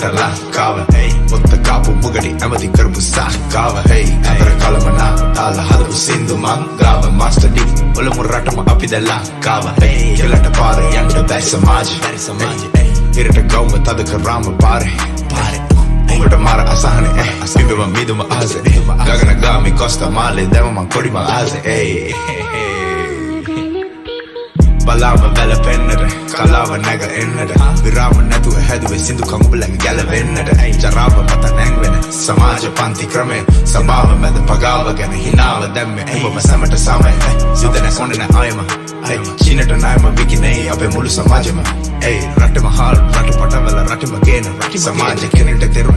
මට ලංකාව පොත්ත කාපු මුගඩි ඇමති කරපු සංකාව අතර කලමනා දාලා හදපු සින්දු මංගාව මාස්ටර් ඩී ඔලමු රටම අපි ද ලංකාව කෙලට පාර යන්න බැයි සමාජ ඉරට ගෞම තද කරාම පාරේ උඹට මාර අසහන අස්පිබම මිදුම ආස ගගන ගාමි කොස්තා මාලේ දැම මං කොඩි මං ආස බලාම වැලපෙන්නට කලාව නැග එන්නට විරාම නැතුව හැදුවේ සිදු කඹුලක ගැලවෙන්නට ජරාව මත නැංවෙන සමාජ පන්ති ක්‍රමය සභාව මැද පගාව ගැන හිනාව දැම්මේ උඹම සැමට සමය සිදන කොණන අයම චීනට නායම විකිනේ අපේ මුළු සමාජම රටම හාල් රට පටවල රටම ගේන සමාජ කෙනෙක්ට තෙරුණ